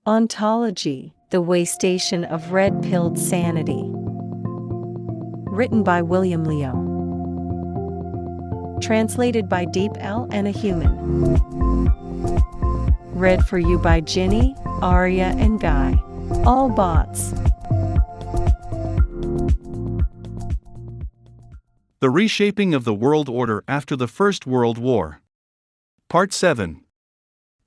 Ontology, the Waystation of Red-Pilled Sanity. Written by William Leo. Translated by Deep L and a Human. Read for you by Ginny, Arya, and Guy. All bots. The Reshaping of the World Order After the First World War. Part 7.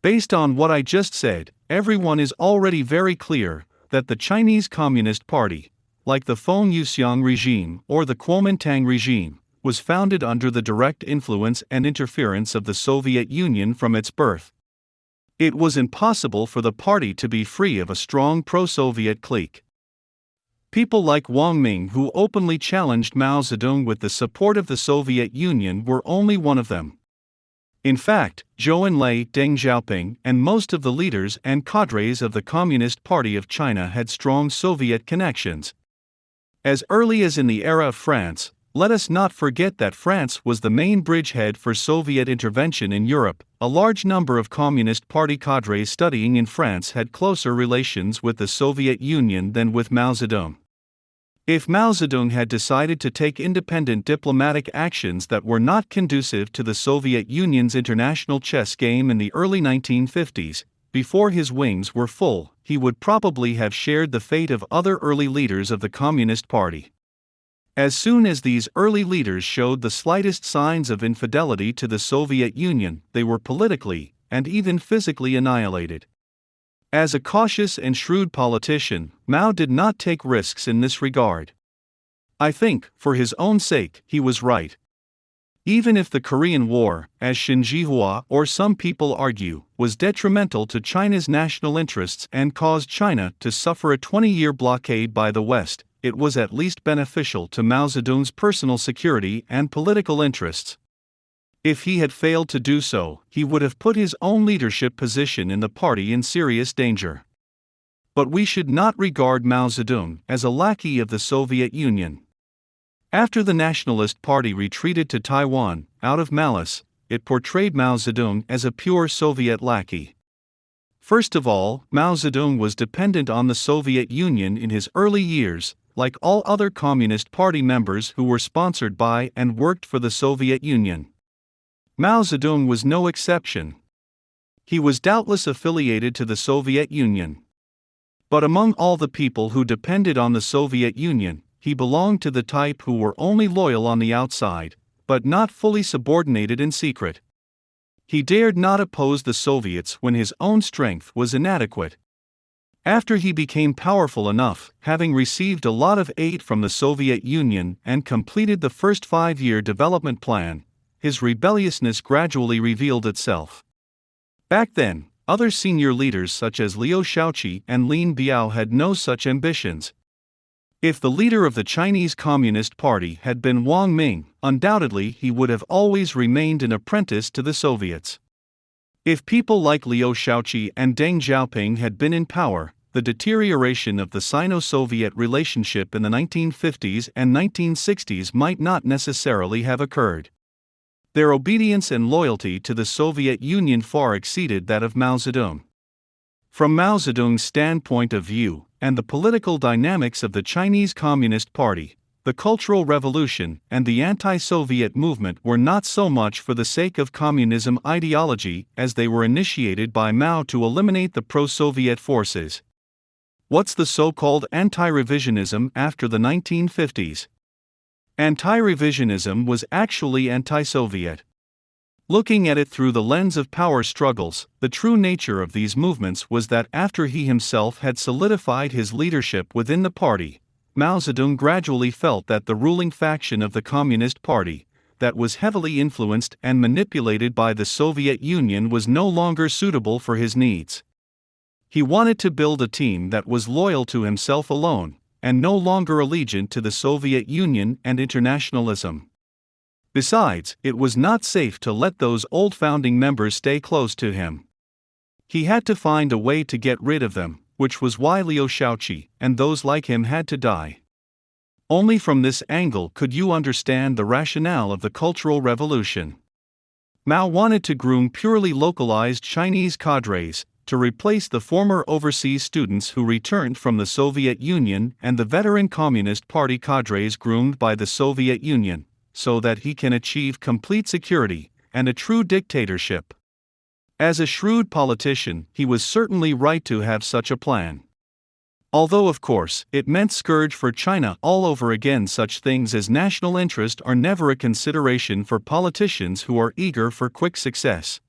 Based on what I just said, everyone is already very clear that the Chinese Communist Party, like the Feng Yuxiang regime or the Kuomintang regime, was founded under the direct influence and interference of the Soviet Union from its birth. It was impossible for the party to be free of a strong pro-Soviet clique. People like Wang Ming, who openly challenged Mao Zedong with the support of the Soviet Union, were only one of them. In fact, Zhou Enlai, Deng Xiaoping, and most of the leaders and cadres of the Communist Party of China had strong Soviet connections. As early as in the era of France, let us not forget that France was the main bridgehead for Soviet intervention in Europe. A large number of Communist Party cadres studying in France had closer relations with the Soviet Union than with Mao Zedong. If Mao Zedong had decided to take independent diplomatic actions that were not conducive to the Soviet Union's international chess game in the early 1950s, before his wings were full, he would probably have shared the fate of other early leaders of the Communist Party. As soon as these early leaders showed the slightest signs of infidelity to the Soviet Union, they were politically, and even physically annihilated. As a cautious and shrewd politician, Mao did not take risks in this regard. I think, for his own sake, he was right. Even if the Korean War, as Shin Jihua or some people argue, was detrimental to China's national interests and caused China to suffer a 20-year blockade by the West, it was at least beneficial to Mao Zedong's personal security and political interests. If he had failed to do so, he would have put his own leadership position in the party in serious danger. But we should not regard Mao Zedong as a lackey of the Soviet Union. After the Nationalist Party retreated to Taiwan, out of malice, it portrayed Mao Zedong as a pure Soviet lackey. First of all, Mao Zedong was dependent on the Soviet Union in his early years, like all other Communist Party members who were sponsored by and worked for the Soviet Union. Mao Zedong was no exception. He was doubtless affiliated to the Soviet Union. But among all the people who depended on the Soviet Union, he belonged to the type who were only loyal on the outside, but not fully subordinated in secret. He dared not oppose the Soviets when his own strength was inadequate. After he became powerful enough, having received a lot of aid from the Soviet Union and completed the first 5-year development plan, his rebelliousness gradually revealed itself. Back then, other senior leaders such as Liu Shaoqi and Lin Biao had no such ambitions. If the leader of the Chinese Communist Party had been Wang Ming, undoubtedly he would have always remained an apprentice to the Soviets. If people like Liu Shaoqi and Deng Xiaoping had been in power, the deterioration of the Sino-Soviet relationship in the 1950s and 1960s might not necessarily have occurred. Their obedience and loyalty to the Soviet Union far exceeded that of Mao Zedong. From Mao Zedong's standpoint of view, and the political dynamics of the Chinese Communist Party, the Cultural Revolution and the anti-Soviet movement were not so much for the sake of communism ideology as they were initiated by Mao to eliminate the pro-Soviet forces. What's the so-called anti-revisionism after the 1950s? Anti-revisionism was actually anti-Soviet. Looking at it through the lens of power struggles, the true nature of these movements was that after he himself had solidified his leadership within the party, Mao Zedong gradually felt that the ruling faction of the Communist Party, that was heavily influenced and manipulated by the Soviet Union, was no longer suitable for his needs. He wanted to build a team that was loyal to himself alone, and no longer allegiant to the Soviet Union and internationalism. Besides, it was not safe to let those old founding members stay close to him. He had to find a way to get rid of them, which was why Liu Shaoqi and those like him had to die. Only from this angle could you understand the rationale of the Cultural Revolution. Mao wanted to groom purely localized Chinese cadres, to replace the former overseas students who returned from the Soviet Union and the veteran Communist Party cadres groomed by the Soviet Union, so that he can achieve complete security and a true dictatorship. As a shrewd politician, he was certainly right to have such a plan. Although, of course, it meant scourge for China all over again. Such things as national interest are never a consideration for politicians who are eager for quick success.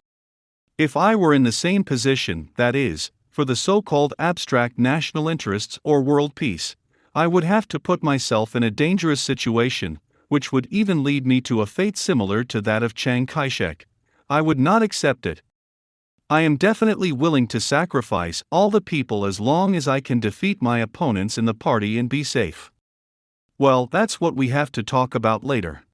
If I were in the same position, that is, for the so-called abstract national interests or world peace, I would have to put myself in a dangerous situation, which would even lead me to a fate similar to that of Chiang Kai-shek. I would not accept it. I am definitely willing to sacrifice all the people as long as I can defeat my opponents in the party and be safe. Well, that's what we have to talk about later.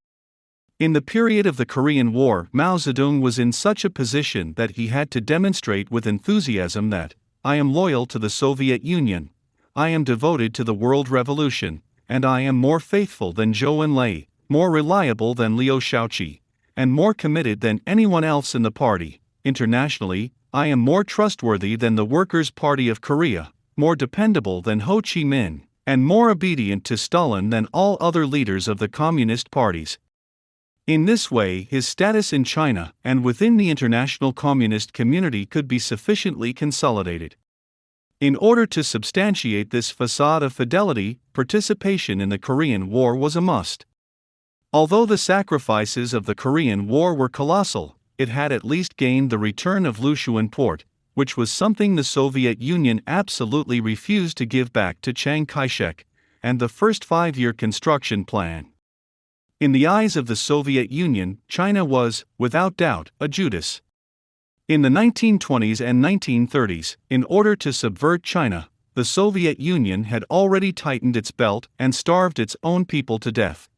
In the period of the Korean War, Mao Zedong was in such a position that he had to demonstrate with enthusiasm that, I am loyal to the Soviet Union, I am devoted to the world revolution, and I am more faithful than Zhou Enlai, more reliable than Liu Shaoqi, and more committed than anyone else in the party. Internationally, I am more trustworthy than the Workers' Party of Korea, more dependable than Ho Chi Minh, and more obedient to Stalin than all other leaders of the communist parties. In this way, his status in China and within the international communist community could be sufficiently consolidated. In order to substantiate this facade of fidelity, participation in the Korean War was a must. Although the sacrifices of the Korean War were colossal, it had at least gained the return of Lushuan port, which was something the Soviet Union absolutely refused to give back to Chiang Kai-shek, and the first 5-year construction plan. In the eyes of the Soviet Union, China was, without doubt, a Judas. In the 1920s and 1930s, in order to subvert China, the Soviet Union had already tightened its belt and starved its own people to death.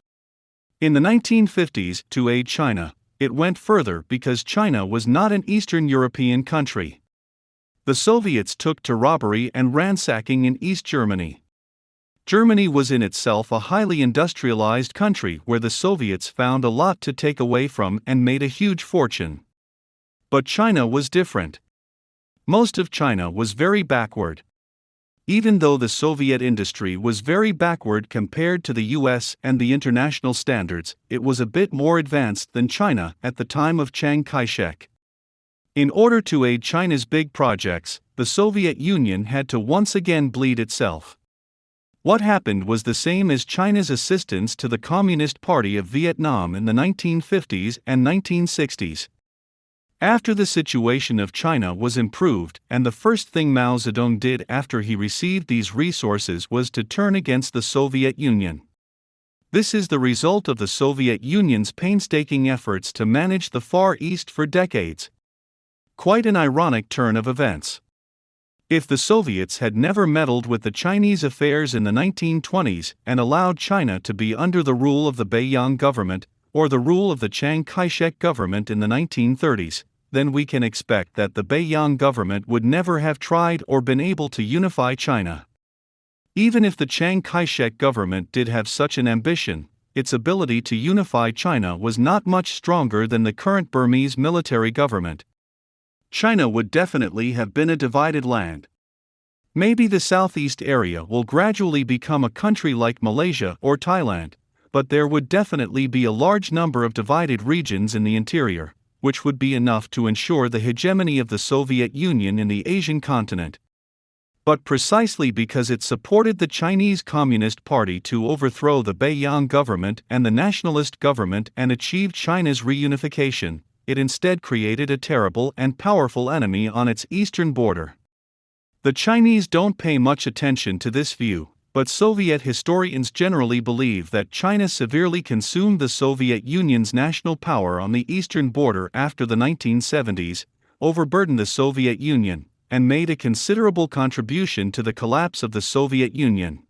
In the 1950s, to aid China, it went further because China was not an Eastern European country. The Soviets took to robbery and ransacking in East Germany. Germany was in itself a highly industrialized country where the Soviets found a lot to take away from and made a huge fortune. But China was different. Most of China was very backward. Even though the Soviet industry was very backward compared to the US and the international standards, it was a bit more advanced than China at the time of Chiang Kai-shek. In order to aid China's big projects, the Soviet Union had to once again bleed itself. What happened was the same as China's assistance to the Communist Party of Vietnam in the 1950s and 1960s. After the situation of China was improved, and the first thing Mao Zedong did after he received these resources was to turn against the Soviet Union. This is the result of the Soviet Union's painstaking efforts to manage the Far East for decades. Quite an ironic turn of events. If the Soviets had never meddled with the Chinese affairs in the 1920s and allowed China to be under the rule of the Beiyang government, or the rule of the Chiang Kai-shek government in the 1930s, then we can expect that the Beiyang government would never have tried or been able to unify China. Even if the Chiang Kai-shek government did have such an ambition, its ability to unify China was not much stronger than the current Burmese military government. China would definitely have been a divided land. Maybe the southeast area will gradually become a country like Malaysia or Thailand, but there would definitely be a large number of divided regions in the interior, which would be enough to ensure the hegemony of the Soviet Union in the Asian continent. But precisely because it supported the Chinese Communist Party to overthrow the Beiyang government and the nationalist government and achieve China's reunification, it instead created a terrible and powerful enemy on its eastern border. The Chinese don't pay much attention to this view, but Soviet historians generally believe that China severely consumed the Soviet Union's national power on the eastern border after the 1970s, overburdened the Soviet Union, and made a considerable contribution to the collapse of the Soviet Union.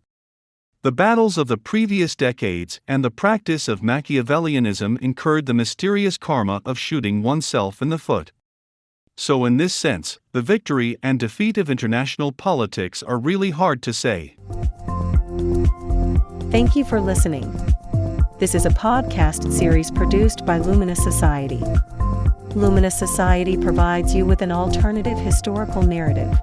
The battles of the previous decades and the practice of Machiavellianism incurred the mysterious karma of shooting oneself in the foot. So in this sense, the victory and defeat of international politics are really hard to say. Thank you for listening. This is a podcast series produced by Luminous Society. Luminous Society provides you with an alternative historical narrative.